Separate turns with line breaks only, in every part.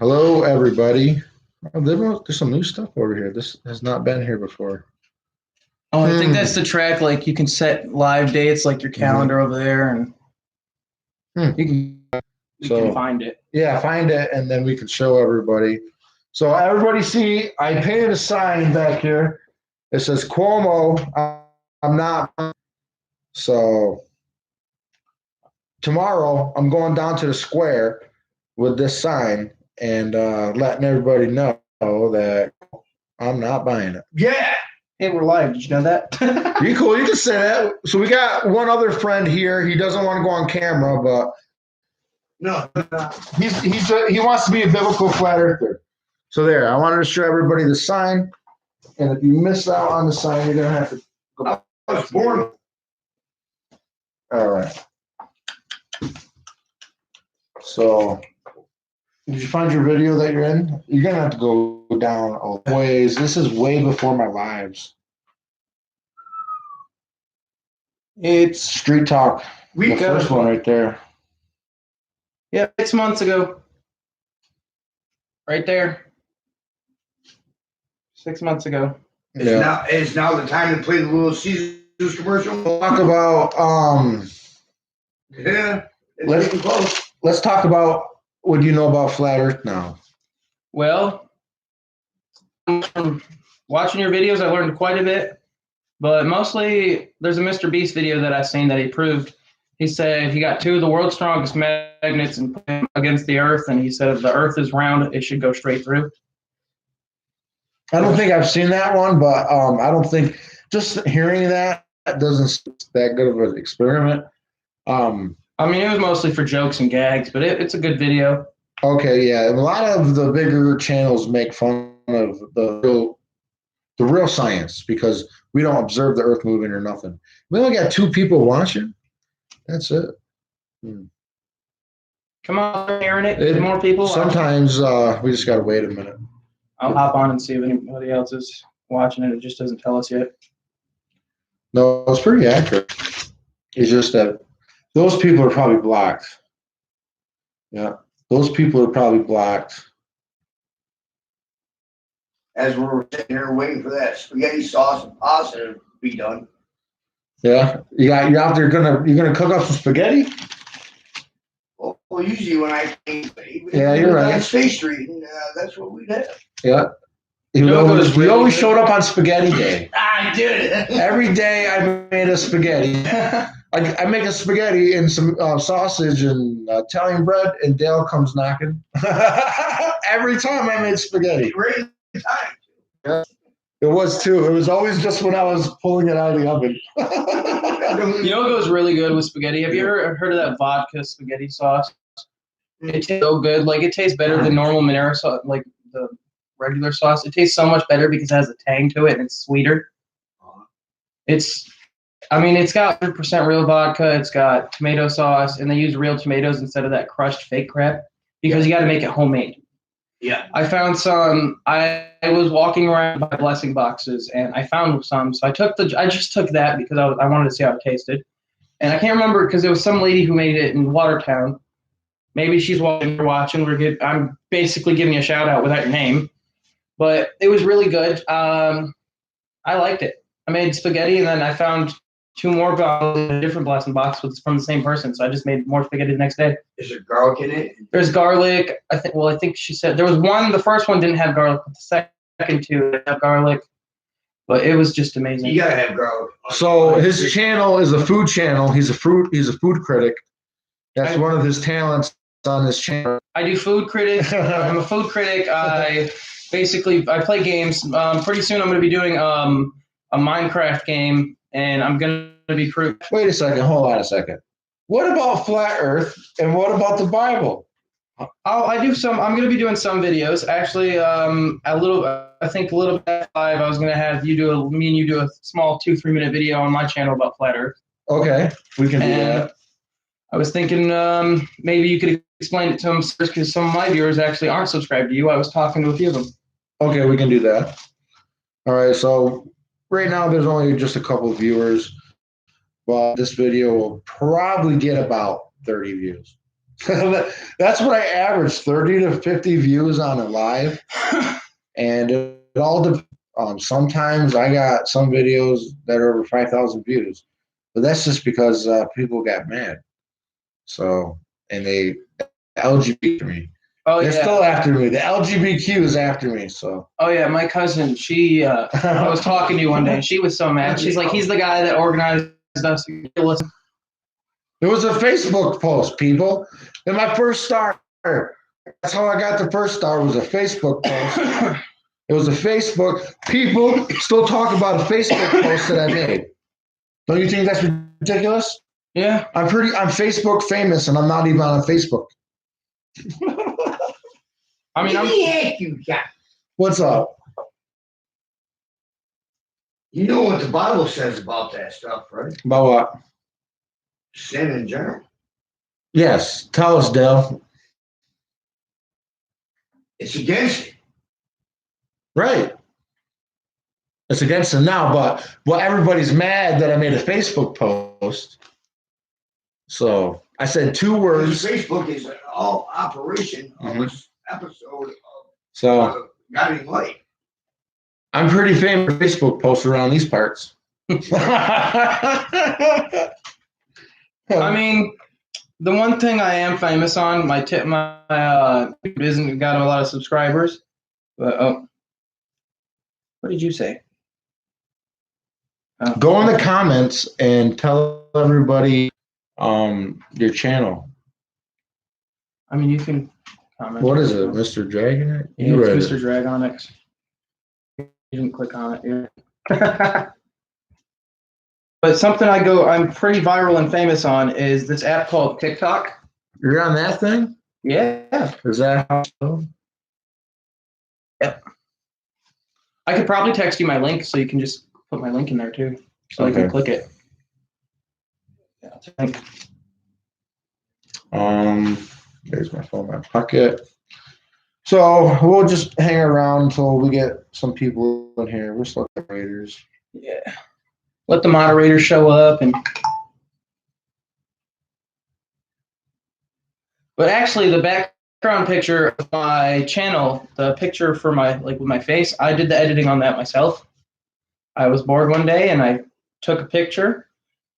Hello, everybody. Oh, there's some new stuff over here. This has not been here before.
Oh, I think that's the track. Like you can set live dates, like your calendar over there, and you can find it.
Yeah, find it, and then we can show everybody. So everybody see, I painted a sign back here. It says Cuomo. I'm not. So tomorrow I'm going down to the square with this sign and letting everybody know that I'm not buying it.
Yeah. Hey, we're live. Did you know that?
You cool. You can say that. So we got one other friend here. He doesn't want to go on camera, but no, he wants to be a biblical flat earther. So there, I wanted to show everybody the sign. And if you miss out on the sign, you're gonna have to go back. I was born. All right. So, did you find your video that you're in? You're gonna have to go down a ways. This is way before my lives. It's Street Talk. The first one right there.
Yeah, 6 months ago. Right there. 6 months ago.
It's now the time to play the Little Caesars commercial.
We'll talk about
Yeah, it's getting close.
Let's talk about what you know about flat Earth now.
Well, from watching your videos, I learned quite a bit, but mostly there's a Mr. Beast video that I've seen that he proved. He said he got two of the world's strongest magnets and put them against the Earth, and he said if the Earth is round, it should go straight through.
I don't think I've seen that one, but I don't think just hearing that doesn't that good of an experiment.
I mean, it was mostly for jokes and gags, but it's a good video.
Okay, yeah, a lot of the bigger channels make fun of the real science because we don't observe the Earth moving or nothing. We only got 2 people watching. That's it.
Come on, Aaron, it more people.
Sometimes we just gotta wait a minute.
I'll hop on and see if anybody else is watching it. It just doesn't tell us yet.
No, it's pretty accurate. It's just that those people are probably blocked. Yeah, those people are probably blocked.
As we're sitting here waiting for that spaghetti sauce and pasta to be done.
Yeah, you're out there you're gonna cook up some spaghetti.
Well, usually when I came,
yeah, you're right.
On State Street, and that's what we'd have.
Yeah. You always showed up on Spaghetti Day.
I did.
Every day I made a spaghetti. I make a spaghetti and some sausage and Italian bread, and Dale comes knocking. Every time I made spaghetti.
Great time.
Yeah. It was too. It was always just when I was pulling it out of the oven.
You know what goes really good with spaghetti? Have you ever heard of that vodka spaghetti sauce? It tastes so good. Like, it tastes better than normal marinara sauce, like the regular sauce. It tastes so much better because it has a tang to it and it's sweeter. It's got 100% real vodka. It's got tomato sauce, and they use real tomatoes instead of that crushed fake crap because you got to make it homemade.
Yeah.
I found some. I was walking around by blessing boxes, and I found some. So I just took that because I wanted to see how it tasted. And I can't remember because it was some lady who made it in Watertown. Maybe she's watching. I'm basically giving you a shout out without your name. But it was really good. I liked it. I made spaghetti, and then I found 2 more bottles in a different blessing box from the same person. So I just made more spaghetti the next day.
Is there garlic in it?
There's garlic. I think she said there was one. The first one didn't have garlic, but the second 2 didn't have garlic. But it was just amazing.
You gotta have garlic.
So his channel is a food channel. He's a food critic. That's one of his talents on this channel.
I do food critic. I'm a food critic. I play games. Pretty soon I'm going to be doing a Minecraft game, and I'm going to be proving.
Wait a second. Hold on a second. What about flat Earth, and what about the Bible?
I do some. I'm going to be doing some videos. Actually, a little bit at 5. I was going to have me and you do a small 2-3 minute video on my channel about flat Earth.
Okay, we can do that.
I was thinking maybe you could explain it to them because some of my viewers actually aren't subscribed to you. I was talking to a few of them.
Okay, we can do that. All right, so right now there's only just a couple of viewers, but this video will probably get about 30 views. That's what I average, 30 to 50 views on a live. And it all depends. Sometimes I got some videos that are over 5,000 views, but that's just because people got mad. So, and they LGBT me.
Oh
They're
yeah.
still after me. The LGBTQ is after me. So.
Oh yeah, my cousin. She. I was talking to you one day, and she was so mad. She's like, "He's the guy that organized us." Listen.
It was a Facebook post, people. And my first star. That's how I got the first star. Was a Facebook post. It was a Facebook. People still talk about a Facebook post that I made. Don't you think that's ridiculous?
Yeah.
I'm Facebook famous, and I'm not even on Facebook.
I mean,
What's up?
You know what the Bible says about that stuff, right?
About what?
Sin in general.
Yes. Tell us, Dale.
It's against it.
Right. It's against them now, but everybody's mad that I made a Facebook post. So I said 2 words.
Facebook is an all operation of this episode of
So
Guiding Light.
I'm pretty famous for Facebook posts around these parts.
I mean, the one thing I am famous on, my isn't got a lot of subscribers. But what did you say? Oh.
Go in the comments and tell everybody your channel.
I mean, you can comment.
What is it, Mr. Dragon?
Yeah, it's Mr. Dragonix. You didn't click on it yet. But something I'm pretty viral and famous on is this app called TikTok.
You're on that thing?
Yeah.
Is that how?
Yep. I could probably text you my link so you can just put my link in there too. So you can click it. Yeah,
There's my phone in my pocket. So we'll just hang around until we get some people in here. We're still moderators.
Yeah. Let the moderators show up and. But actually, the background picture of my channel, the picture for with my face, I did the editing on that myself. I was bored one day and I took a picture.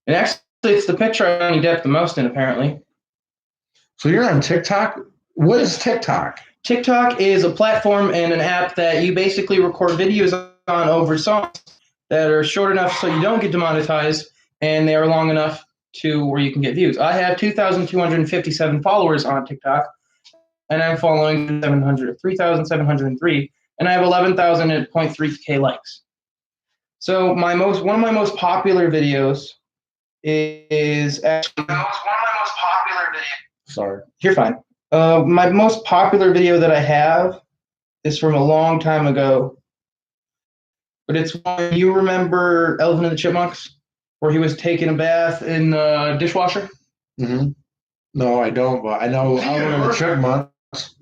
And actually, it's the picture I only depth the most in, apparently.
So you're on TikTok? What is TikTok?
TikTok is a platform and an app that you basically record videos on over songs that are short enough so you don't get demonetized, and they are long enough to where you can get views. I have 2,257 followers on TikTok, and I'm following 3,703, and I have 11,000.3K likes. So one of my most popular videos is actually
Sorry.
You're fine. My most popular video that I have is from a long time ago, but it's one, you remember Elephant and the Chipmunks, where he was taking a bath in the dishwasher?
Mm-hmm. No, I don't, but I know Elephant and the Chipmunks.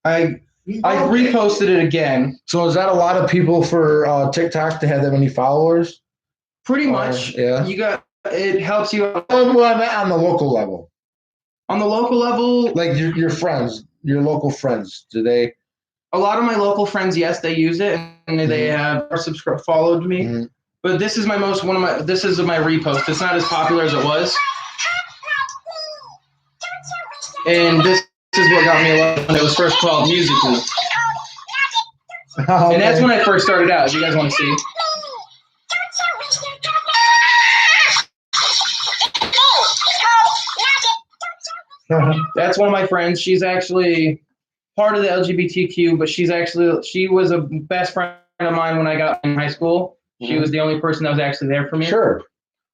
I reposted it again.
So is that a lot of people for TikTok to have that many followers?
Pretty much.
Yeah.
It helps you out.
Well, I meant on the local level.
On the local level,
like your friends, your local friends, do they?
A lot of my local friends, yes, they use it and they have followed me. Mm-hmm. But this is this is my repost. It's not as popular as it was. And this is what got me a lot when it was first called Musical.ly. Okay. And that's when I first started out, if you guys want to see. That's one of my friends. She's actually part of the LGBTQ, but she was a best friend of mine when I got in high school. Mm-hmm. She was the only person that was actually there for me.
Sure.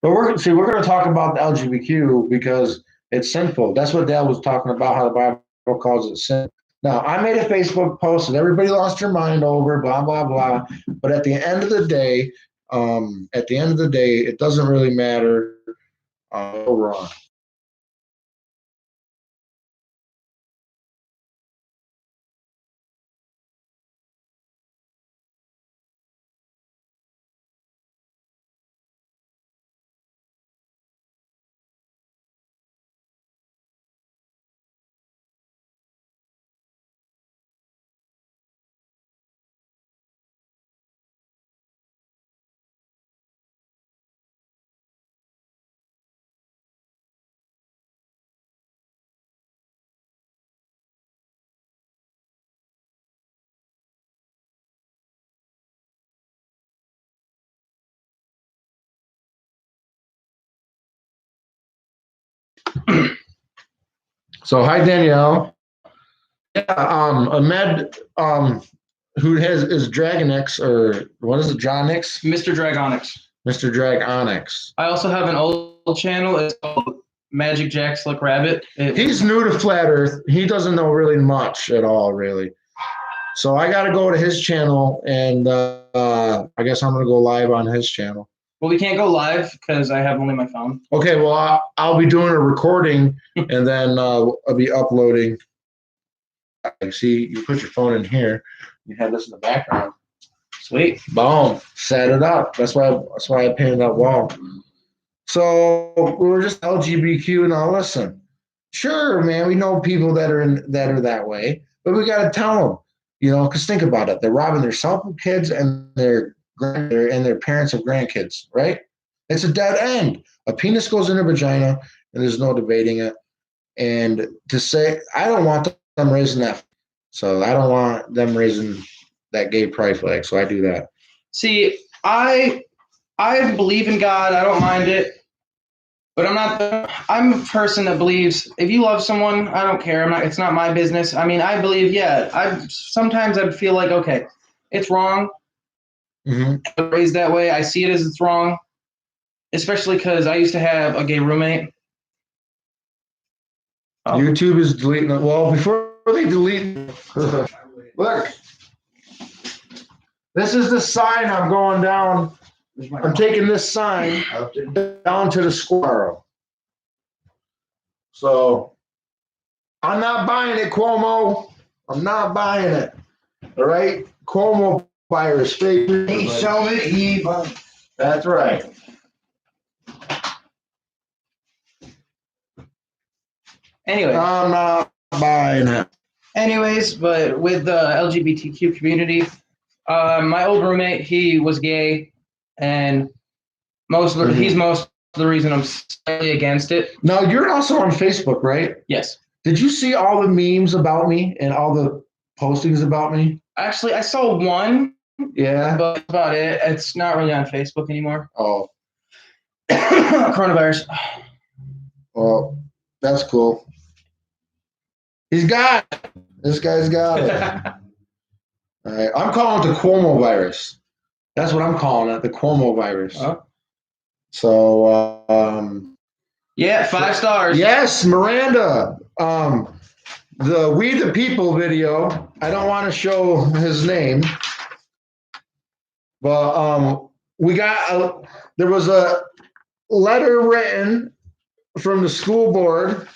But we're going to talk about the LGBTQ because it's sinful. That's what Dad was talking about, how the Bible calls it sin. Now, I made a Facebook post and everybody lost their mind over blah, blah, blah. But at the end of the day, it doesn't really matter. Wrong. So hi Danielle. Yeah, Ahmed, who is Dragonix or what is it, Jonix?
Mr. Dragonix.
Mr. Dragonix.
I also have an old channel. It's called Magic Jack Slick Rabbit.
He's new to Flat Earth. He doesn't know really much at all, really. So I got to go to his channel, and I guess I'm going to go live on his channel.
Well, we can't go live because I have only my phone.
Okay, well, I'll be doing a recording, and then I'll be uploading. See, you put your phone in here. You have this in the background.
Sweet.
Boom. Set it up. That's why I painted that wall. So we were just LGBTQ. Now listen. Sure, man, we know people that are that way, but we got to tell them, because think about it. They're robbing their cell phone kids and their parents of grandkids, right? It's a dead end. A penis goes in a vagina, and there's no debating it. And to say, I don't want them raising that. So I don't want them raising that gay pride flag. So I do that.
See, I believe in God. I don't mind it. But I'm a person that believes if you love someone, I don't care. It's not my business. I mean, I believe, sometimes I feel like, okay, it's wrong.
Mm-hmm.
Raised that way. I see it as it's wrong, especially because I used to have a gay roommate.
YouTube is deleting it. Well, before they delete, look, this is the sign I'm going down. I'm taking this sign down to the square. So I'm not buying it, Cuomo. I'm not buying it. All right? Cuomo virus fake.
He sold it, he
That's right.
Anyway.
I'm not buying it.
Anyways, but with the LGBTQ community, my old roommate, he was gay, and he's most of the reason I'm slightly against it.
Now, you're also on Facebook, right?
Yes.
Did you see all the memes about me and all the postings about me?
Actually, I saw one.
Yeah.
But that's about it. It's not really on Facebook anymore.
Oh.
Coronavirus.
Well, that's cool. He's got it. This guy's got it. All right. I'm calling it the Cuomo virus. That's what I'm calling it, the Cuomo virus.
Oh.
So,
yeah, 5 stars.
Yes, Miranda. The We the People video. I don't want to show his name, but there was a letter written from the school board.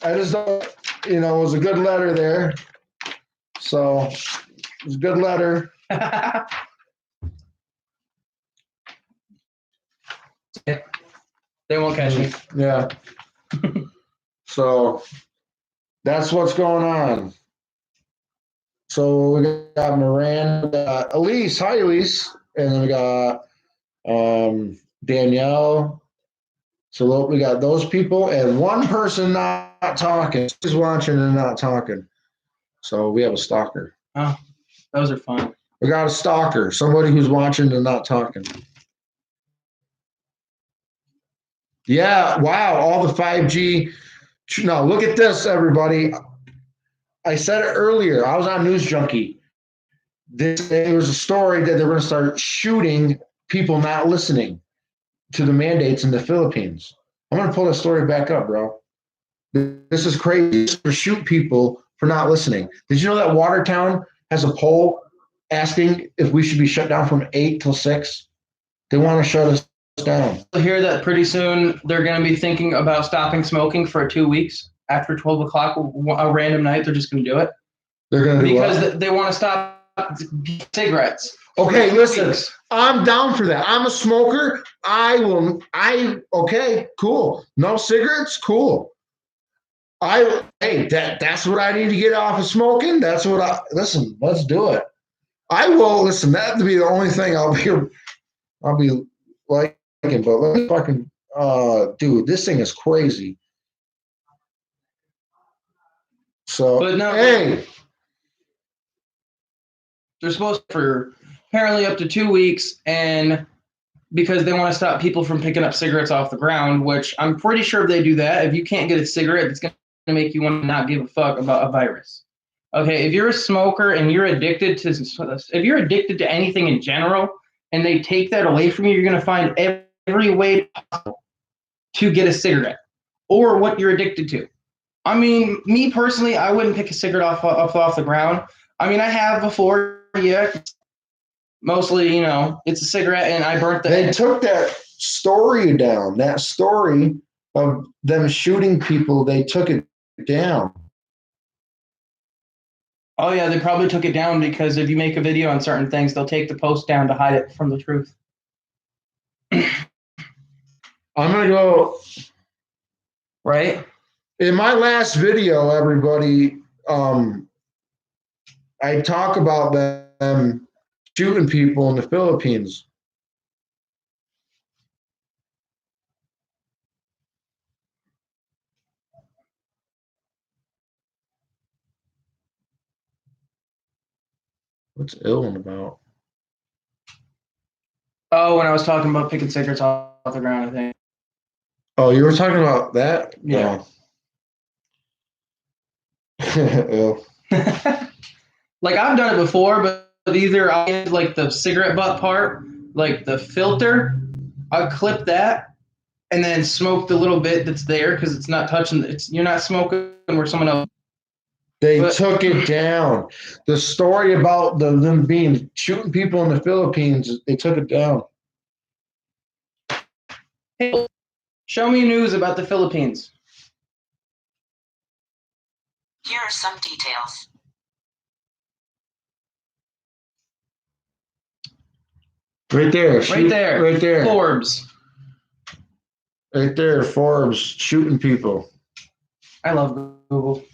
I just don't, it was a good letter there. So it was a good letter.
They won't catch me.
Yeah. So that's what's going on. So we got Miranda, Elise. Hi, Elise. And then we got Danielle. So we got those people and one person not talking. She's watching and not talking. So we have a stalker.
Oh, those are fun.
We got a stalker, somebody who's watching and not talking. Yeah, wow, all the 5G. Now, look at this, everybody. I said it earlier. I was on News Junkie. There was a story that they're going to start shooting people not listening to the mandates in the Philippines. I'm going to pull that story back up, bro. This is crazy. To shoot people for not listening. Did you know that Watertown has a poll asking if we should be shut down from 8 till 6? They want to shut us down.
I hear that pretty soon they're going to be thinking about stopping smoking for 2 weeks. After 12 o'clock, a random night, they're just going to do it.
They're going to do
because they want to stop cigarettes.
Okay, listen, I'm down for that. I'm a smoker. Okay, cool. No cigarettes, cool. That's what I need to get off of smoking. That's what listen, let's do it. I will listen, that'd be the only thing I'll be liking, but let's fucking dude, this thing is crazy. So
but no,
hey.
They're supposed to for apparently up to 2 weeks, and because they want to stop people from picking up cigarettes off the ground, which I'm pretty sure if they do that, if you can't get a cigarette, it's going to make you want to not give a fuck about a virus. Okay, if you're a smoker and you're addicted to anything in general, and they take that away from you, you're going to find every way possible to get a cigarette or what you're addicted to. I mean, me personally, I wouldn't pick a cigarette off the ground. I mean, I have before, yeah. Mostly, it's a cigarette, and I burnt the.
They took that story down. That story of them shooting people, they took it down.
Oh yeah, they probably took it down because if you make a video on certain things, they'll take the post down to hide it from the truth.
I'm gonna go.
Right?
In my last video, everybody, I talk about them shooting people in the Philippines. What's ill about?
Oh, when I was talking about picking cigarettes off the ground, I think.
Oh, you were talking about that?
Yeah.
Oh.
Like I've done it before, but either I get like the cigarette butt part, like the filter, I clip that and then smoke the little bit that's there because it's not touching. You're not smoking where someone else.
They took it down. The story about them being shooting people in the Philippines, they took it down.
Hey, show me news about the Philippines.
Here are some details.
Right there.
Right there.
Right there.
Forbes.
Right there. Forbes shooting people.
I love Google.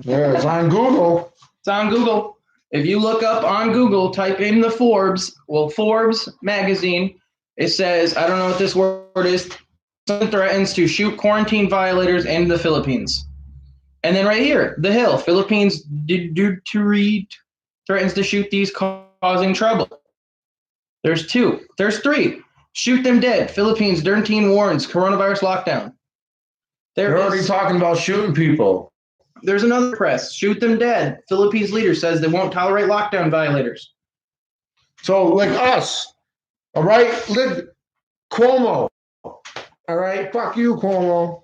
Yeah, it's on Google.
It's on Google. If you look up on Google, type in the Forbes magazine, it says, I don't know what this word is, threatens to shoot quarantine violators in the Philippines. And then right here, The Hill, Philippines threatens to shoot these causing trouble. There's 2. There's 3. Shoot them dead. Philippines, Dernteen warns, coronavirus lockdown.
They're already talking about shooting people.
There's another press. Shoot them dead. Philippines leader says they won't tolerate lockdown violators.
So, like us, all right? Cuomo, all right? Fuck you, Cuomo.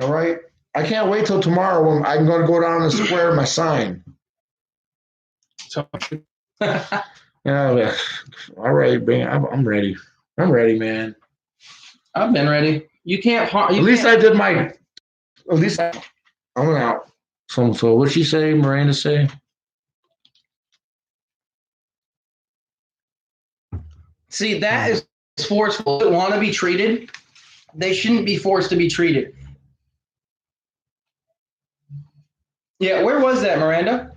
All right? I can't wait till tomorrow when I'm going to go down and square my sign.
So,
Yeah, all right, man. I'm ready. I'm ready, man.
I've been ready. You can't.
At least I did my. At least I went out. So what'd she say? Miranda say?
See, that is forceful. They want to be treated. They shouldn't be forced to be treated. Yeah, where was that, Miranda?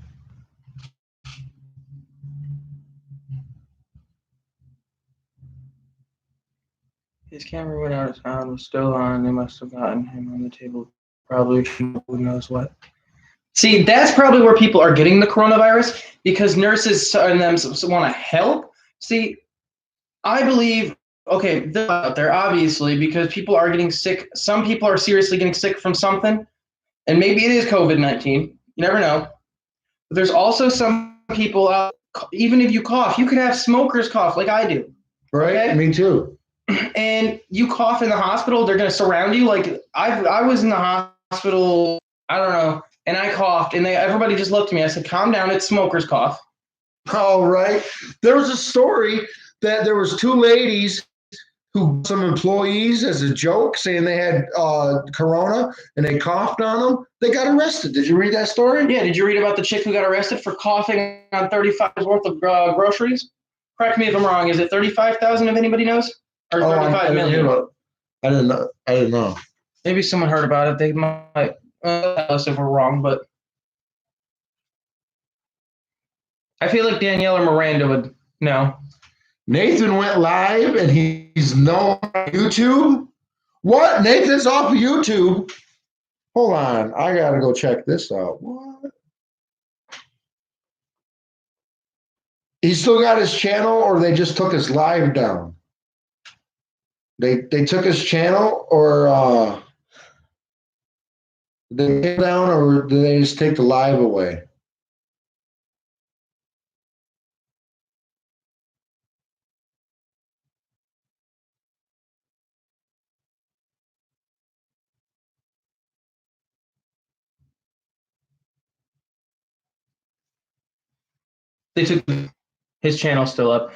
His camera went out of sound, was still on. They must have gotten him on the table. Probably who knows what. See, that's probably where people are getting the coronavirus because nurses and them want to help. See, I believe, okay, they're out there, obviously, because people are getting sick. Some people are seriously getting sick from something, and maybe it is COVID-19. You never know. But there's also some people out, even if you cough, you could have smoker's cough like I do.
Right,
okay?
Me too.
And you cough in the hospital, they're going to surround you. Like I was in the hospital, I don't know, and I coughed, and everybody just looked at me. I said, calm down, it's smoker's cough.
All right. There was a story that there was 2 ladies who some employees as a joke saying they had corona and they coughed on them. They got arrested. Did you read that story?
Yeah. Did you read about the chick who got arrested for coughing on 35 worth of groceries? Correct me if I'm wrong. Is it 35,000 if anybody knows? Or 35 million?
I didn't know.
Maybe someone heard about it. They might tell us if we're wrong, but I feel like Danielle or Miranda would know.
Nathan went live and he's known on YouTube. What? Nathan's off of YouTube. Hold on. I got to go check this out. What? He still got his channel, or they just took his live down? They took his channel, or did they take it down, or did they just take the live away?
They took his channel still up. I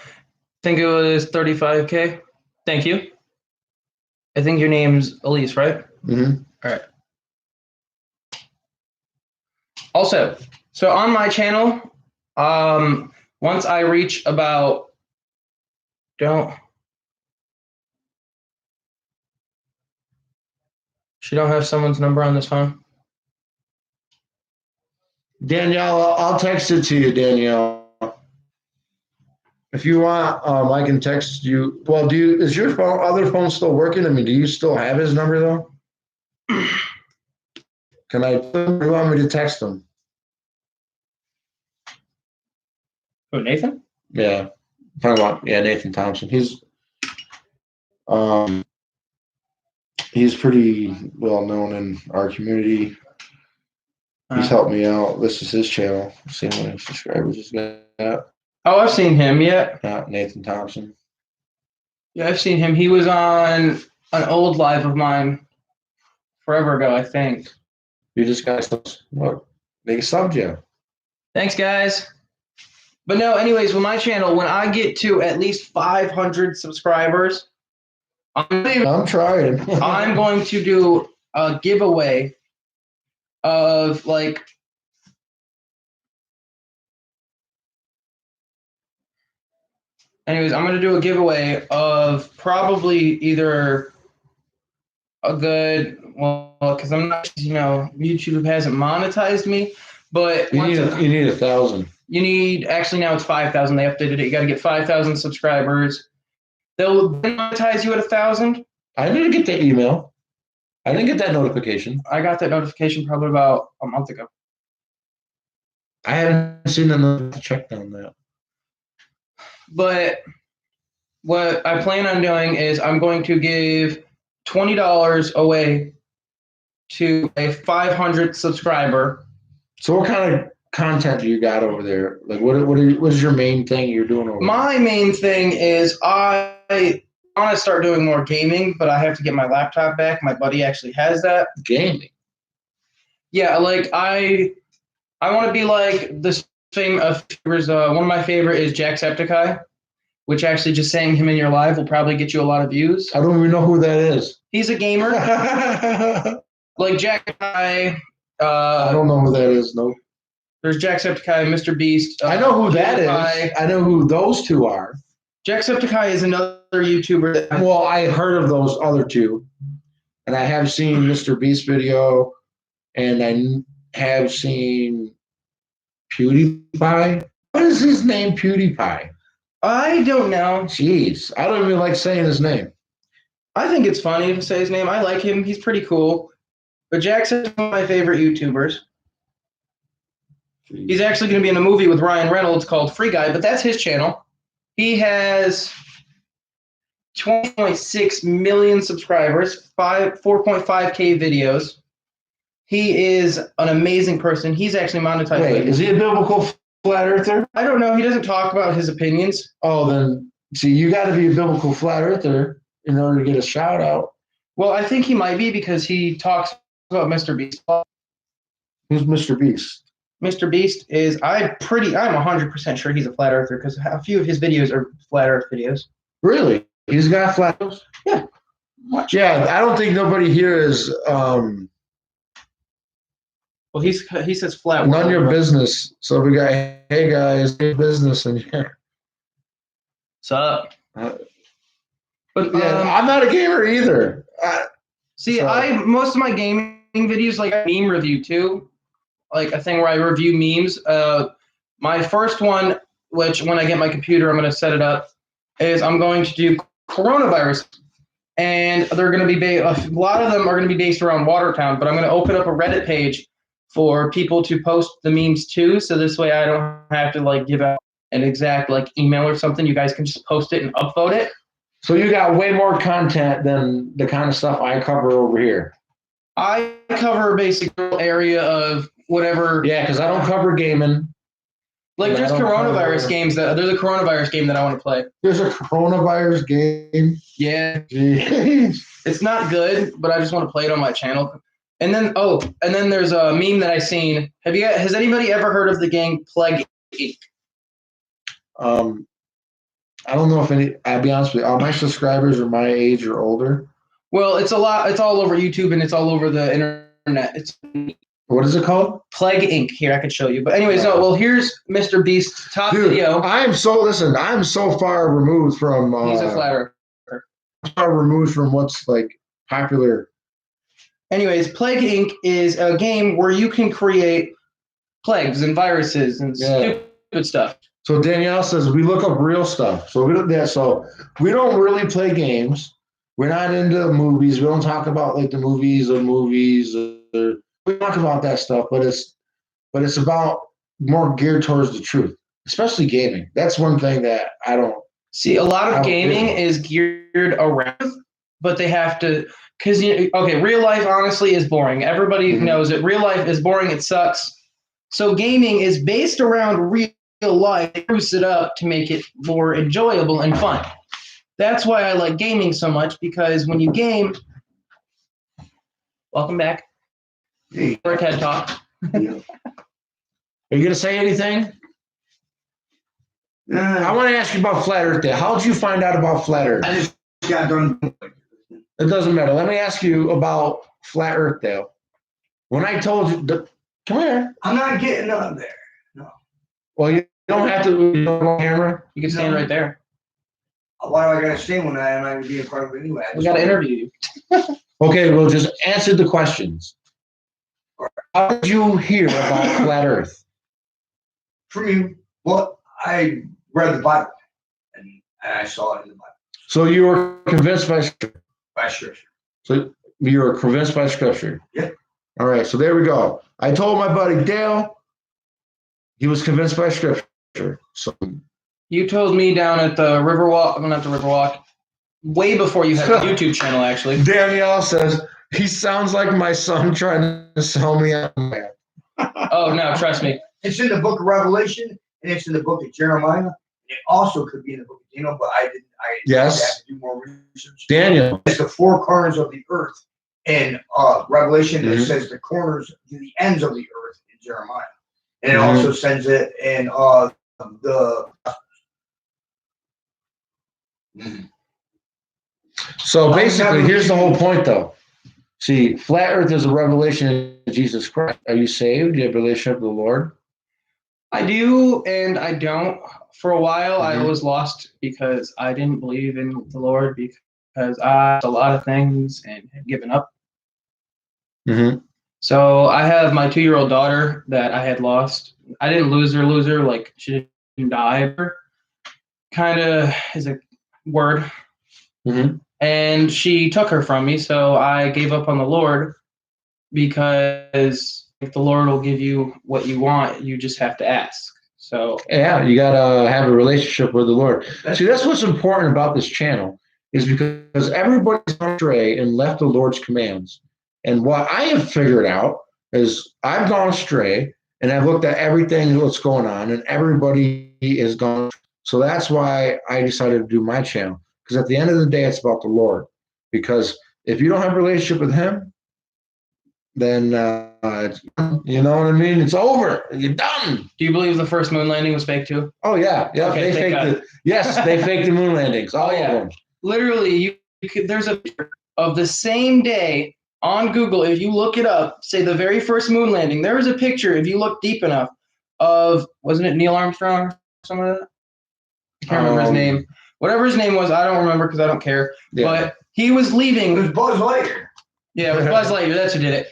think it was 35K. Thank you. I think your name's Elise, right?
Mm-hmm.
All right. Also, so on my channel, once I reach about she don't have someone's number on this phone.
Danielle, I'll text it to you, Danielle. If you want, I can text you. Well, is your other phone still working? I mean, do you still have his number though? Can I? You want me to text him?
Who, Nathan?
Yeah, Nathan Thompson. He's pretty well known in our community. He's helped me out. This is his channel. See how many subscribers he's got.
Oh, I've seen him. Yeah.
Nathan Thompson.
Yeah, I've seen him. He was on an old live of mine forever ago, I think.
You just got what? They subbed you.
Thanks, guys. But no, anyways, with my channel, when I get to at least 500 subscribers,
I'm trying.
I'm going to do a giveaway of like anyways, I'm going to do a giveaway of probably either a good, well, because I'm not, YouTube hasn't monetized me, but
you need 1,000.
You need, actually now it's 5,000. They updated it. You got to get 5,000 subscribers. They'll monetize you at 1,000.
I didn't get the email. I didn't get that notification.
I got that notification probably about a month ago.
I haven't seen the check on that.
But what I plan on doing is I'm going to give $20 away to a 500 subscriber.
So what kind of content do you got over there? Like what is your main thing you're doing over there?
My main thing is I want to start doing more gaming, but I have to get my laptop back. My buddy actually has that.
Gaming?
Yeah, like I want to be like this thing of one of my favorite is Jacksepticeye, which actually just saying him in your live will probably get you a lot of views.
I don't even know who that is.
He's a gamer. Like Jacksepticeye.
I don't know who that is. Nope.
There's Jacksepticeye, Mr. Beast.
I know who that is. I know who those two are.
Jacksepticeye is another YouTuber.
Well, I heard of those other two, and I have seen Mr. Beast video, and I have seen PewDiePie. What is his name, PewDiePie?
I don't know.
Jeez, I don't even like saying his name.
I think it's funny to say his name. I like him. He's pretty cool. But Jackson's one of my favorite YouTubers. He's actually going to be in a movie with Ryan Reynolds called Free Guy, but that's his channel. He has 20.6 million subscribers, 4.5K videos. He is an amazing person. He's actually monetized.
Wait, is he a biblical flat earther?
I don't know. He doesn't talk about his opinions.
Oh, then, see, you got to be a biblical flat earther in order to get a shout out.
Well, I think he might be because he talks about Mr. Beast.
Who's Mr. Beast?
Mr. Beast is, I'm 100% sure he's a flat earther because a few of his videos are flat earth videos.
Really? He's got flat earth?
Yeah.
Yeah, I don't think nobody here is
well, he says flat.
none of your business. So we got, hey guys, hey business in here.
What's up?
But yeah, I'm not a gamer either.
Most of my gaming videos like meme review too, like a thing where I review memes. My first one, which when I get my computer, I'm going to set it up, is I'm going to do coronavirus, and they're going to be a lot of them are going to be based around Watertown. But I'm going to open up a Reddit page for people to post the memes too, so this way I don't have to like give out an exact like email or something, you guys can just post it and upvote it.
So you got way more content than the kind of stuff I cover over here.
I cover a basic area of whatever.
Yeah, because I don't cover gaming.
Like there's coronavirus games there's a coronavirus game that I want to play.
There's a coronavirus game.
Yeah.
Jeez.
It's not good, but I just want to play it on my channel. And then there's a meme that I seen. Has anybody ever heard of the game Plague Inc?
I don't know if any. I'll be honest with you. All my subscribers are my age or older.
Well, it's all over YouTube and it's all over the internet.
What is it called?
Plague Inc. Here, I can show you. But anyways, here's Mr. Beast's top video.
I'm so far removed from.
He's a flat earther.
Far removed from what's like popular.
Anyways, Plague Inc. is a game where you can create plagues and viruses and stupid stuff.
So Danielle says we look up real stuff. So we don't really play games. We're not into movies. We don't talk about like the movies. We talk about that stuff, but it's about more geared towards the truth, especially gaming. That's one thing that I don't
see. A lot of gaming is geared around, but they have to real life honestly is boring. Everybody knows it. Real life is boring. It sucks. So gaming is based around real life. They spruce it up to make it more enjoyable and fun. That's why I like gaming so much, because when you game, welcome back.
Hey.
We're TED Talk.
Are you gonna say anything? I want to ask you about Flat Earth Day. How did you find out about Flat Earth?
I just got done.
It doesn't matter. Let me ask you about Flat Earth Day. When I told you, come here.
I'm not getting up there. No.
Well, you don't have to. You don't on camera.
You can stand right there.
Why do I gotta stand when I'm not gonna be in front of it anyway?
We gotta interview you.
Okay, well, just answer the questions. How did you hear about Flat Earth?
From you. Well, I read the Bible and I saw it in the Bible.
So you were convinced by Scripture.
By Scripture.
So you were convinced by Scripture.
Yeah.
All right. So there we go. I told my buddy Dale. He was convinced by Scripture. So
you told me down at the Riverwalk. I'm not the Riverwalk. Way before you had a YouTube channel, actually.
Danielle says he sounds like my son trying to sell me on that.
Oh no, trust me.
It's in the book of Revelation and it's in the book of Jeremiah. It also could be in the book of Daniel, but I
Yes.
have to do more research.
Daniel.
It's the four corners of the earth. In Revelation, it says the corners, the ends of the earth in Jeremiah. And it also says it in the.
So basically, here's the whole point, though. See, Flat Earth is a revelation of Jesus Christ. Are you saved? Do you have a relationship with the Lord?
I do and I don't. For a while, I was lost because I didn't believe in the Lord because I did a lot of things and had given up. So I have my 2-year-old daughter that I had lost. I didn't lose her, like she didn't die. Kind of is a word. And she took her from me, so I gave up on the Lord because if the Lord will give you what you want, you just have to ask. So
yeah, you gotta have a relationship with the Lord. See, that's what's important about this channel, is because everybody's gone astray and left the Lord's commands. And what I have figured out is I've gone astray and I've looked at everything that's going on, and everybody is gone. So that's why I decided to do my channel. Because at the end of the day, it's about the Lord. Because if you don't have a relationship with Him, then you know what I mean. It's over. You're done.
Do you believe the first moon landing was fake too?
Oh yeah, yeah.
Okay,
they faked they faked the moon landings. All of them.
Literally, there's a picture of the same day on Google. If you look it up, say the very first moon landing. There was a picture. If you look deep enough, of wasn't it Neil Armstrong or something like that? I can't remember his name. Whatever his name was, I don't remember because I don't care. Yeah. But he was leaving.
It was Buzz Lightyear.
Yeah, it was Buzz Lightyear. That's who did it.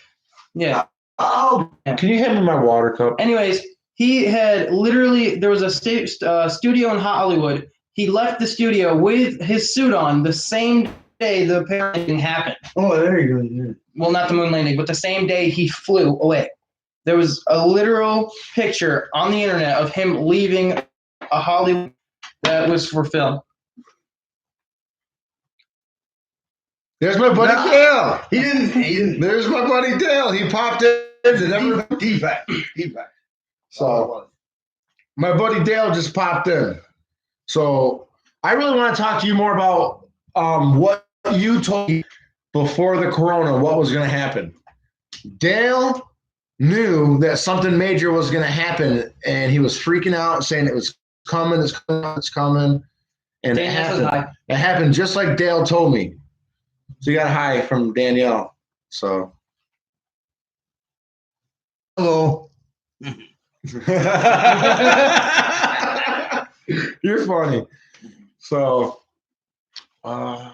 Yeah.
Oh.
Can you hand me my water cup?
Anyways, he had literally, there was a studio in Hollywood. He left the studio with his suit on the same day the landing happened.
Oh, there you go. Yeah.
Well, not the moon landing, but the same day he flew away. There was a literal picture on the internet of him leaving a Hollywood that was for film.
There's my buddy Dale.
He didn't.
There's my buddy Dale. He popped in.
Defect.
So my buddy Dale just popped in. So I really want to talk to you more about what you told me before the corona, what was going to happen. Dale knew that something major was going to happen, and he was freaking out, saying it was coming, it's coming, it's coming. And it happened. It happened just like Dale told me. So you got a hi from Danielle. So hello. You're funny. So a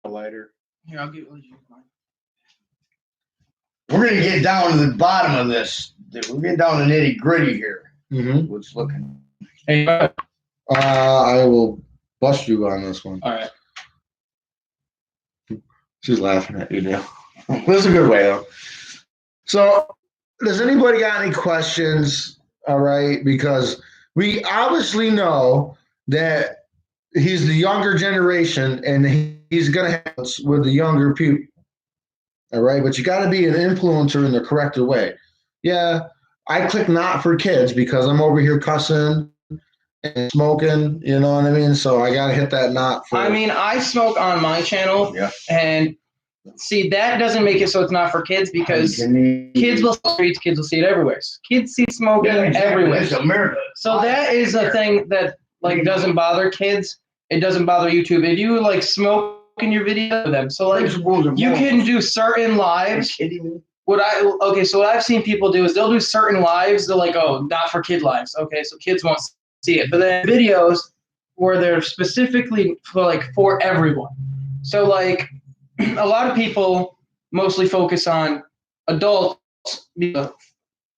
lighter.
Here, I'll get you mine.
We're gonna get down to the bottom of this. We're getting down to nitty gritty here.
Mm-hmm.
What's looking?
Hey,
I will bust you on this one.
all right.
She's laughing at you now. This is a good way though. So, does anybody got any questions? All right, because we obviously know that he's the younger generation, and he's gonna have this with the younger people. All right, but you got to be an influencer in the correct way. Yeah, I click not for kids because I'm over here cussing and smoking. You know what I mean? So I got to hit that not for.
I mean, I smoke on my channel, and see, that doesn't make it so it's not for kids because kids will see it, streets, kids will see it everywhere. Kids see smoking everywhere.
It's America.
So that is a thing that like doesn't bother kids. It doesn't bother YouTube. If you like smoke in your video with them, so like you can do certain lives. What I've seen people do is they'll do certain lives. They're like, oh, not for kid lives. Okay, so kids won't see it. But then videos where they're specifically for everyone. So like a lot of people mostly focus on adults.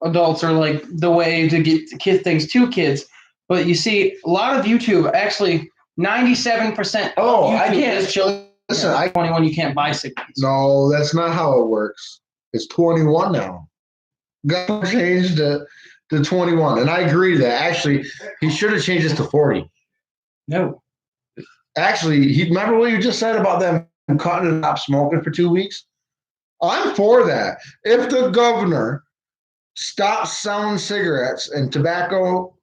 Adults are like the way to get kid things to kids. But you see, a lot of YouTube actually 97%.
Oh, I
YouTube
can't.
is children.
Listen,
21, you can't buy cigarettes.
No, that's not how it works. It's 21 now. Got changed to 21, and I agree to that. Actually, he should have changed it to 40.
No.
Actually, remember what you just said about them cutting and stop smoking for 2 weeks? I'm for that. If the governor stops selling cigarettes and tobacco,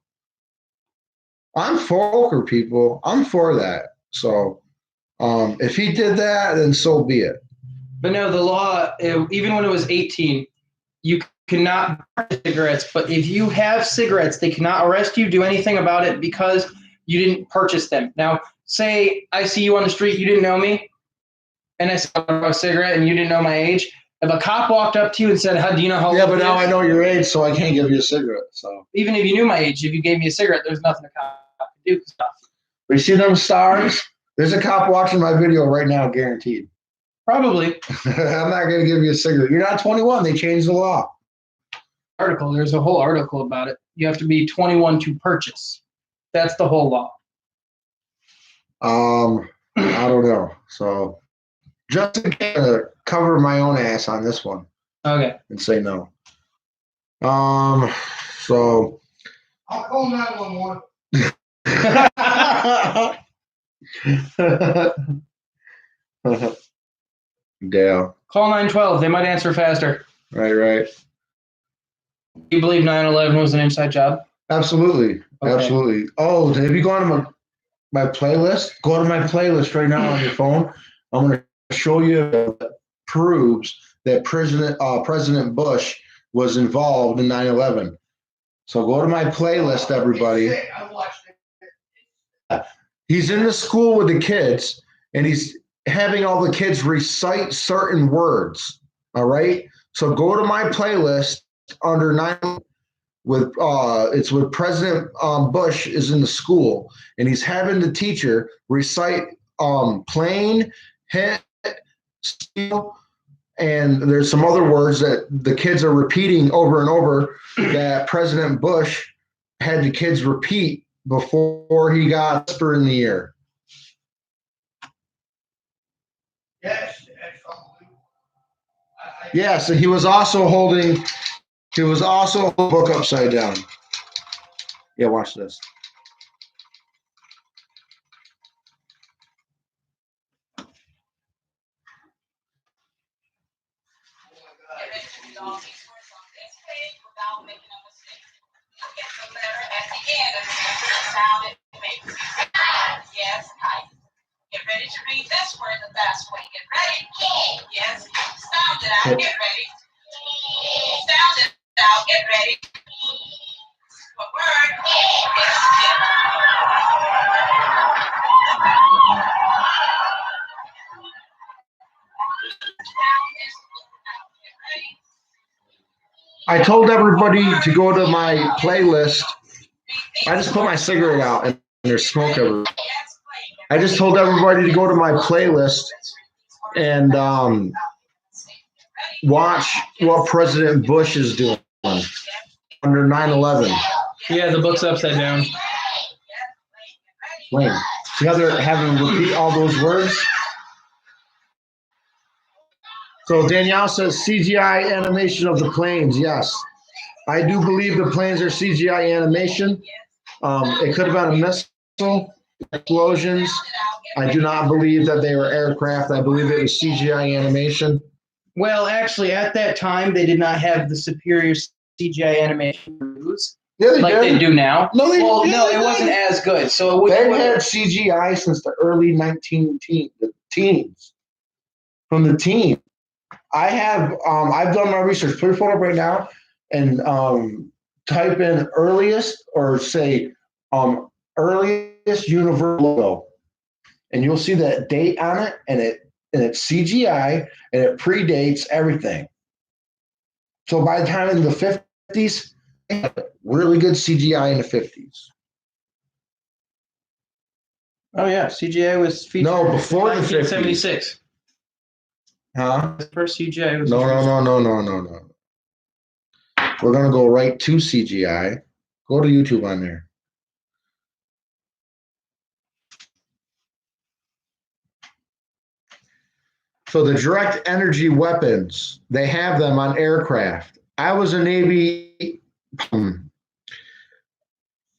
I'm for people. I'm for that. So if he did that, then so be it.
But no, the law, even when it was 18, you cannot buy cigarettes. But if you have cigarettes, they cannot arrest you, do anything about it because you didn't purchase them. Now, say I see you on the street, you didn't know me, and I saw a cigarette and you didn't know my age. If a cop walked up to you and said, do you know how old
Yeah, but now I know your age, so I can't give you a cigarette. So
even if you knew my age, if you gave me a cigarette, there's nothing a cop can do.
But you see them stars? There's a cop watching my video right now, guaranteed.
Probably.
I'm not going to give you a cigarette. You're not 21. They changed the law.
There's a whole article about it. You have to be 21 to purchase. That's the whole law.
I don't know. So just to cover my own ass on this one.
Okay.
And say no. So
I'll call 911.
Dale.
Call 912. They might answer faster.
Right.
You believe 9/11 was an inside job?
Absolutely.
Okay.
Absolutely. Oh, have you gone to my playlist? Go to my playlist right now on your phone. I'm going to show you that proves that President Bush was involved in 9/11. So go to my playlist, everybody.
I watched it.
He's in the school with the kids, and he's having all the kids recite certain words. All right. So go to my playlist under 9 with it's with President Bush is in the school, and he's having the teacher recite plane, hit, steal, and there's some other words that the kids are repeating over and over that President Bush had the kids repeat before he got whisper in the ear.
Yes, that's unbelievable.
Yeah, so he was also holding the book upside down. Yeah, watch this.
Get ready to read this word the fast way. Get ready. Yes. Sound it out. Get ready. Sound it out. Get ready. What word?
I told everybody to go to my playlist. I just put my cigarette out and there's smoke everywhere. I just told everybody to go to my playlist and watch what President Bush is doing under 9/11.
Yeah, the book's upside down.
Wayne, see how they're having to repeat all those words? So Danielle says CGI animation of the planes. Yes, I do believe the planes are CGI animation. It could have been a missile, explosions. I do not believe that they were aircraft. I believe it was CGI animation.
Well, actually, at that time, they did not have the superior CGI animation reviews
Yeah, they
like
did.
they do now.
No, they
Well,
yeah,
no,
they
it
did.
wasn't as good. So it
They've
was,
had CGI since the early teens. From the teen. I have I've done my research. Put your phone up right now and type in earliest or say earliest universe logo. And you'll see that date on it and it's CGI and it predates everything. So by the time in the 50s, really good CGI in the 50s.
oh yeah, CGI was featured
No, before the
in
50s.
1976.
Huh?
The first CGI was
No. We're going to go right to CGI. Go to YouTube on there. So the direct energy weapons, they have them on aircraft. I was a Navy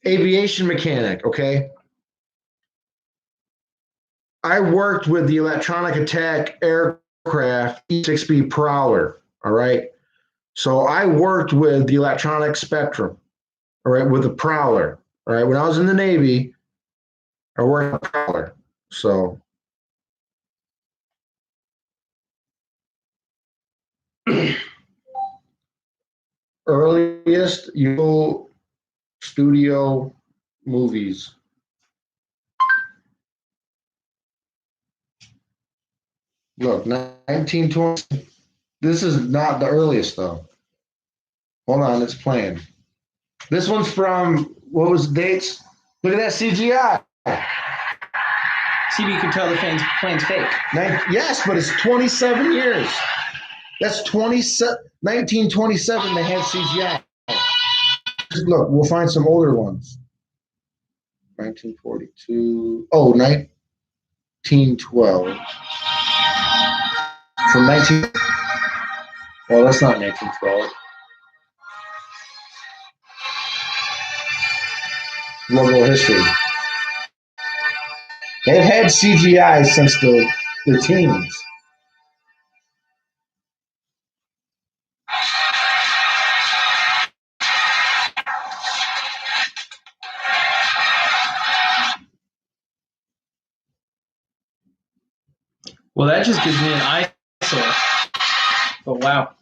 aviation mechanic, okay? I worked with the electronic attack aircraft E-6B Prowler, all right? So I worked with the electronic spectrum, all right, with the Prowler, all right? When I was in the Navy, I worked with Prowler, so. Earliest studio movies. Look, 1920. This is not the earliest, though. Hold on, it's playing. This one's from, what was the dates? Look at that CGI.
See, you can tell the plane's fake.
Yes, but it's 27 years. That's 1927 they had CGI. Look, we'll find some older ones. 1942. Oh, 1912. From 19. Well, that's not 1912. Logo history. They've had CGI since the teens.
Well, that just gives me an eyesore. But wow.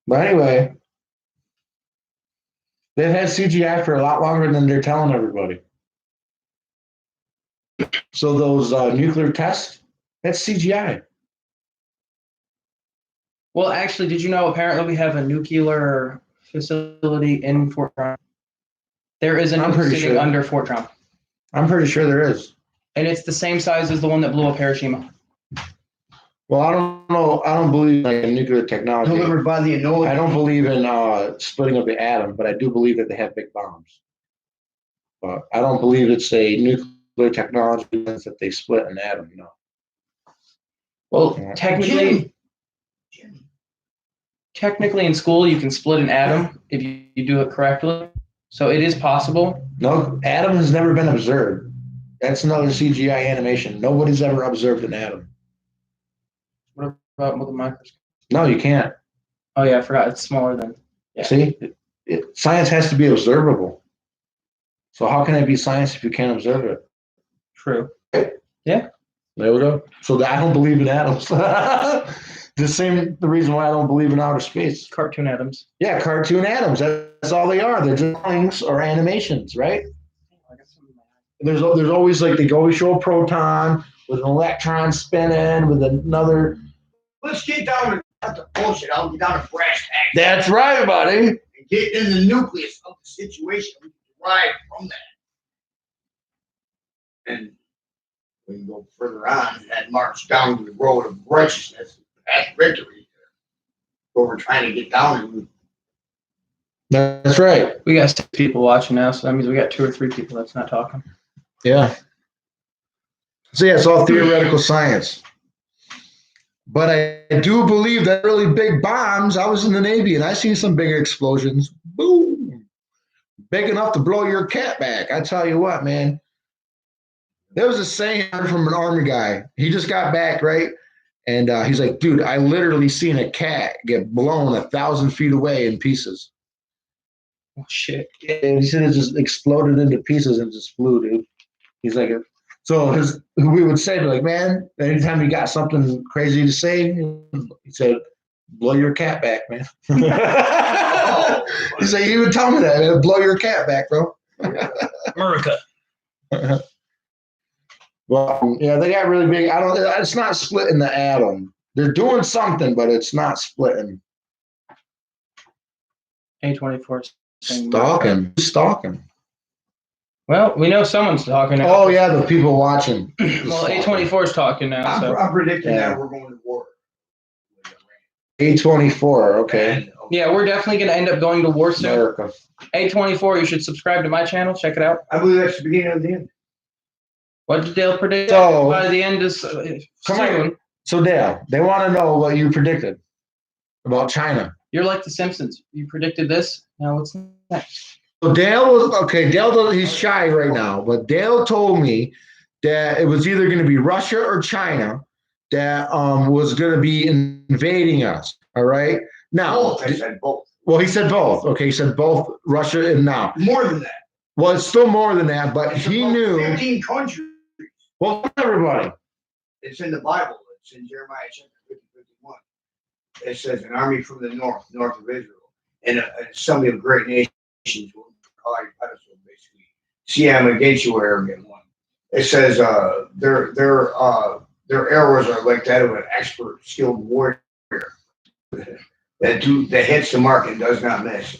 But anyway, they've had CGI for a lot longer than they're telling everybody. So those nuclear tests, that's CGI.
Well, actually, did you know apparently we have a nuclear facility in Fort Trump? There is a nuke sitting under Fort Trump.
I'm pretty sure there is.
And it's the same size as the one that blew up Hiroshima.
Well, I don't know. I don't believe in nuclear technology.
Delivered by the Enola.
I don't believe in splitting up the atom, but I do believe that they have big bombs. But I don't believe it's a nuclear technology that they split an atom. No.
Well, technically in school, you can split an atom if you do it correctly. So it is possible.
No, Adam has never been observed. That's another CGI animation. Nobody's ever observed an atom.
What about with a microscope?
No, you can't.
Oh yeah, I forgot. It's smaller than. Yeah.
See, science has to be observable. So how can it be science if you can't observe it?
True. Yeah.
There we go. So I don't believe in atoms. The reason why I don't believe in outer space.
Cartoon atoms.
Yeah, cartoon atoms. That's all they are. They're drawings or animations, right? There's always like they always show a proton with an electron spinning with another.
Let's get down to the bullshit. I'll get down to brass tacks.
That's right, buddy.
And get in the nucleus of the situation. We can derive from that. And we can go further on and march down the road of righteousness, past victory. What we're trying to get down to.
That's right.
We got 6 people watching now, so that means we got 2 or 3 people that's not talking.
Yeah. So yeah, it's all theoretical science. But I do believe that really big bombs. I was in the Navy and I seen some bigger explosions. Boom. Big enough to blow your cat back. I tell you what, man. There was a saying from an Army guy. He just got back, right? And he's like, dude, I literally seen a cat get blown 1,000 feet away in pieces.
Oh, shit.
And he said it just exploded into pieces and just flew, dude. He's like, so we would say, like, man, anytime you got something crazy to say, he said, blow your cat back, man. He said, he would tell me that, blow your cat back, bro.
America.
Well, yeah, they got really big. It's not splitting the atom. They're doing something, but it's not splitting.
A24.
Stalking. Who's stalking?
Well, we know someone's talking now.
Oh, yeah, the people watching.
Well, A24 is talking now. So.
I'm predicting that we're going to war.
A24, okay.
And,
yeah, we're definitely going to end up going to war soon.
America.
A24, you should subscribe to my channel. Check it out.
I believe that's the beginning of the end.
What did Dale predict?
So,
by the end of
come on. So, Dale, they want to know what you predicted about China.
You're like the Simpsons. You predicted this. Now what's next?
So Dale was okay. Dale, he's shy right now, but Dale told me that it was either going to be Russia or China that was going to be invading us. All right. Now,
I said both.
Well, he said both. Okay, he said both Russia and now.
More than that.
Well, it's still more than that, but
It's
he
about
knew.
15 countries.
Well, everybody.
It's in the Bible. It's in Jeremiah chapter 50, 51. It says an army from the north of Israel, and some of great nations will call you pedestal, basically. See, I'm against you, arrogant one. It says their arrows are like that of an expert, skilled warrior that hits the mark and does not miss.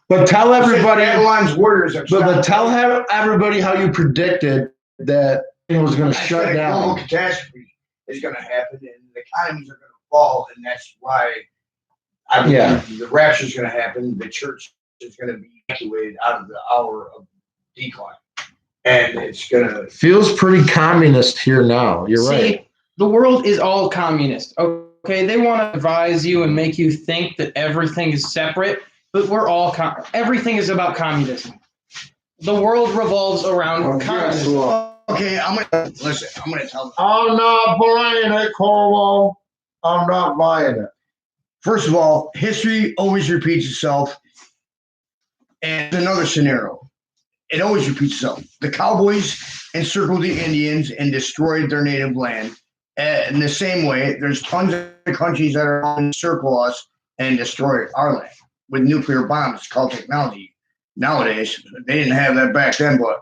But tell everybody.
Babylon's warriors are.
But tell everybody how you predicted that it was going to shut down.
Global catastrophe is going to happen, and the economies are going to fall, and that's why I believe the rapture is going to happen. The church is going to be evacuated out of the hour of decline, and it's going to
feels pretty communist here now. You're right.
The world is all communist. Okay, they want to advise you and make you think that everything is separate, but we're all everything is about communism. The world revolves around communism.
Okay, I'm gonna tell them.
I'm not buying it, Corwell. I'm not buying it.
First of all, history always repeats itself. And another scenario, it always repeats itself. The cowboys encircled the Indians and destroyed their native land. In the same way, there's tons of countries that are going to encircle us and destroy our land with nuclear bombs. It's called technology. Nowadays, they didn't have that back then, but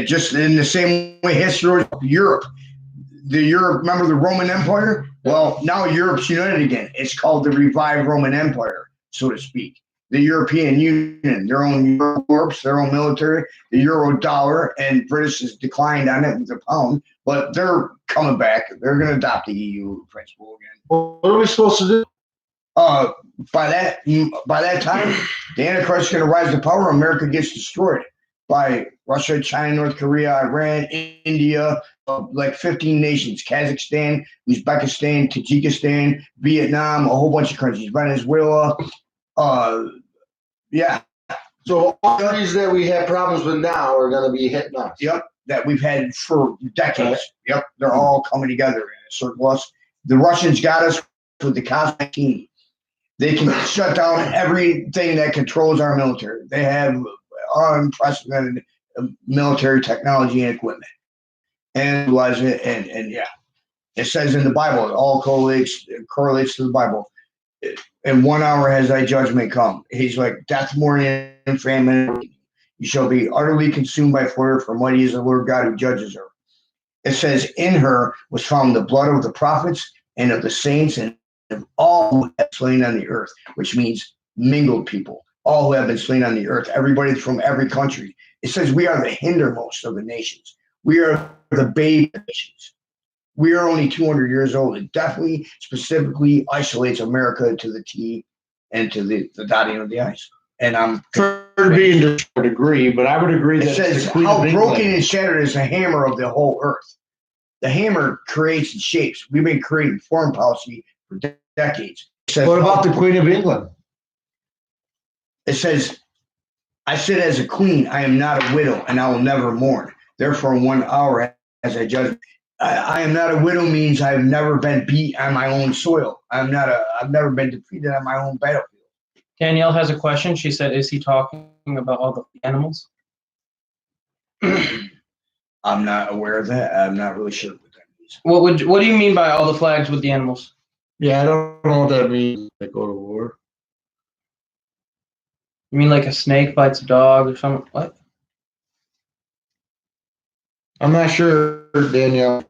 just in the same way, history Europe. Remember the Roman Empire? Well, now Europe's united again. It's called the revived Roman Empire, so to speak. The European Union, their own Eurocorps, their own military, the euro dollar, and British has declined on it with the pound, but they're coming back. They're going to adopt the EU principle again.
What are we supposed to do?
By that time, the Antichrist is going to rise to power. America gets destroyed by Russia, China, North Korea, Iran, India, like 15 nations, Kazakhstan, Uzbekistan, Tajikistan, Vietnam, a whole bunch of countries, Venezuela.
So all trees that we have problems with now are going to be hitting us.
Yep, that we've had for decades. Yep, they're all coming together in a circle us. The Russians got us with the cosmic team. They can shut down everything that controls our military. They have unprecedented military technology and equipment. And yeah, it says in the Bible, it all correlates to the Bible. In 1 hour has thy judgment come. He's like, death, mourning, and famine. You shall be utterly consumed by fire, for mighty is the Lord God who judges her. It says, in her was found the blood of the prophets and of the saints and of all who have slain on the earth, which means mingled people, all who have been slain on the earth, everybody from every country. It says we are the hindermost of the nations. We are the baby nations. We are only 200 years old. It definitely specifically isolates America to the T and to the dotting of the I's. And I'm
being to a degree, but I would agree that
it says how broken and shattered is the hammer of the whole earth. The hammer creates and shapes. We've been creating foreign policy for decades. Says,
what about the Queen of England?
It says, I sit as a queen. I am not a widow, and I will never mourn. Therefore, in 1 hour as I judge. I am not a widow means I've never been beat on my own soil. I've never been defeated on my own battlefield.
Danielle has a question. She said, is he talking about all the animals?
I'm not aware of that. I'm not really sure what that means.
What do you mean by all the flags with the animals?
Yeah, I don't know what that means. They go to war.
You mean like a snake bites a dog or something? What?
I'm not sure, Danielle.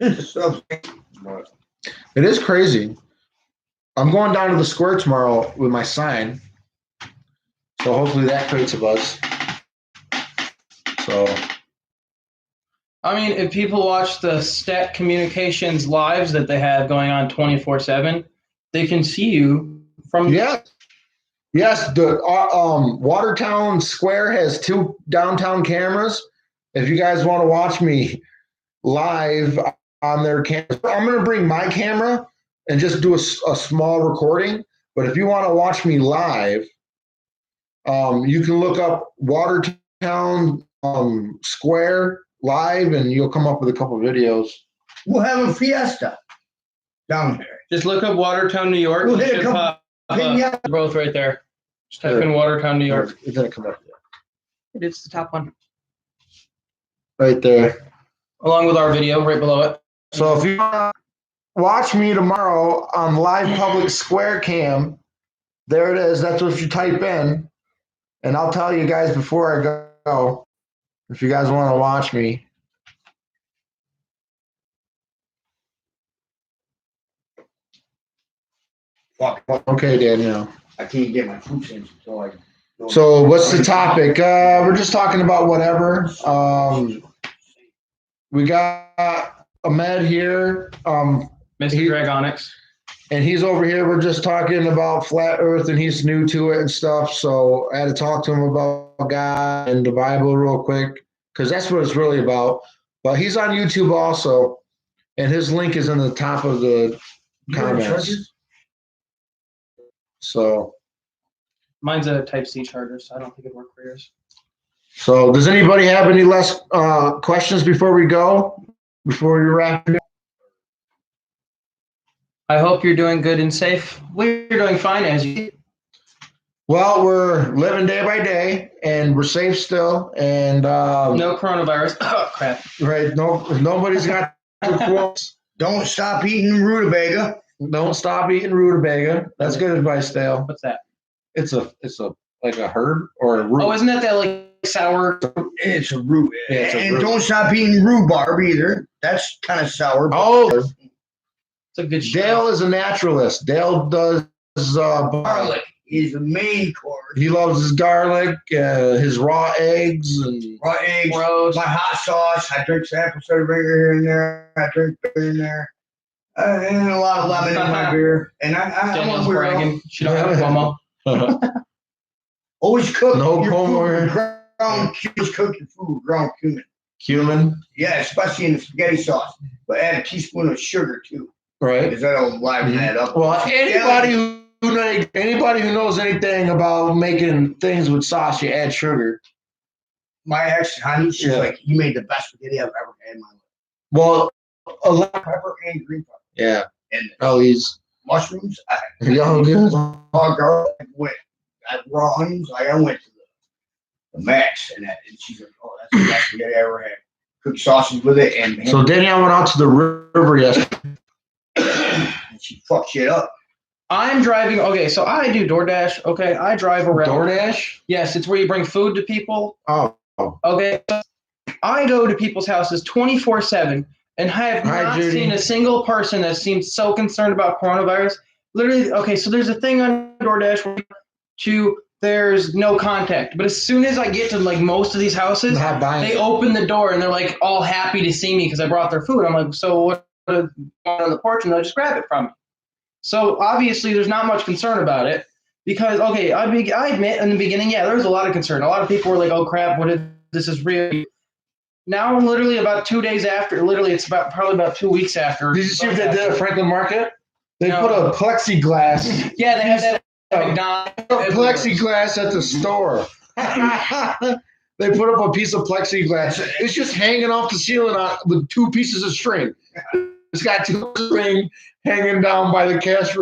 It is crazy. I'm going down to the square tomorrow with my sign. So hopefully that creates a buzz. So
I mean, if people watch the Stat Communications lives that they have going on 24/7, they can see you from.
Yes, the Watertown Square has 2 downtown cameras. If you guys want to watch me live on their camera, I'm going to bring my camera and just do a small recording. But if you want to watch me live, you can look up Watertown Square live, and you'll come up with a couple videos.
We'll have a fiesta down there.
Just look up Watertown, New York.
We'll
You
hit a
should
couple
pop both right there. Just type in Watertown, New York.
It's going to come up there.
It's the top one.
Right there.
Along with our video right below it.
So if you want to watch me tomorrow on live public square cam, there it is. That's what you type in. And I'll tell you guys before I go, if you guys want to watch me. Okay, Danielle.
I can't get my food stamps until I.
So what's the topic? We're just talking about whatever. We got Ahmed here.
Mr. Dragonics.
And he's over here. We're just talking about flat earth, and he's new to it and stuff. So I had to talk to him about God and the Bible real quick, because that's what it's really about. But he's on YouTube also, and his link is in the top of the comments. So
Mine's a Type-C charger, so I don't think it'd work for yours.
So does anybody have any less questions before we go? Before we wrap it up?
I hope you're doing good and safe. We're doing fine as you.
Well, we're living day by day, and we're safe still. And
no coronavirus. Oh crap!
Right? No, nobody's got the quotes.
Don't stop eating rutabaga.
Don't stop eating rutabaga. That's good advice, Dale.
What's that?
It's a like a herb or a root.
Oh, isn't that like sour?
It's a root.
Yeah, it's a
and
root.
Don't stop eating rhubarb either. That's kind of sour.
Oh,
it's a good.
Dale is a naturalist. Dale does
garlic. He's the main course.
He loves his garlic, his raw eggs, and
raw eggs.
Gross.
My hot sauce. I drink apple cider vinegar here and there. I drink beer in there. And a lot of lemon in my beer. And
Daniel's bragging. She don't have Cuomo.
Always cook
no
your
Cuomo.
food. Ground cumin. Cook your food with ground cumin.
Cumin,
Yeah, especially in the spaghetti sauce. But add a teaspoon of sugar too,
right?
because that'll liven that up.
Well, anybody who knows anything about making things with sauce, you add sugar.
My ex, honey, she's
Yeah.
like, "You made the best spaghetti I've ever had in my life."
Well,
Pepper and green pepper.
yeah.
And
He's
mushrooms.
young. Good.
Garlic. I raw onions. I went to the max, and she's like, "Oh, that's the best spaghetti I ever had." Cooked sausage with it, and
So Danielle went out to the river yesterday.
and she fucked shit up.
I'm driving. Okay, so I do DoorDash. Okay, I drive around.
DoorDash?
Yes, it's where you bring food to people.
Oh.
Okay, I go to people's houses 24/7, and I have not seen a single person that seems so concerned about coronavirus. Literally, okay, so there's a thing on DoorDash where there's no contact, but as soon as I get to like most of these houses, they open the door and they're like all happy to see me because I brought their food. I'm like, so what on the porch, and they'll just grab it from me. So obviously, there's not much concern about it because okay, I admit in the beginning, yeah, there was a lot of concern. A lot of people were like, oh crap, this is real. Now, literally about 2 days after, it's probably about 2 weeks after.
Did you see what they did at Franklin Market? They put a plexiglass.
Yeah, they have that at McDonald's.
Plexiglass at the store. They put up a piece of plexiglass. It's just hanging off the ceiling with 2 pieces of string. It's got 2 string hanging down by the cash.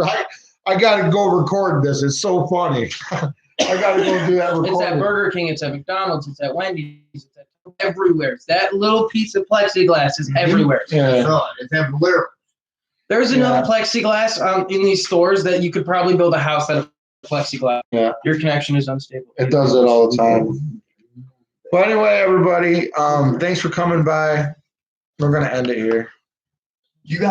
I got to go record this. It's so funny. I got to go do that recording.
It's at Burger King. It's at McDonald's. It's at Wendy's. It's at everywhere. That little piece of plexiglass is everywhere.
Yeah.
It's everywhere.
There's enough plexiglass in these stores that you could probably build a house out of plexiglass.
Yeah.
Your connection is unstable.
It does it all the time. But anyway, everybody, thanks for coming by. We're going to end it here.
You got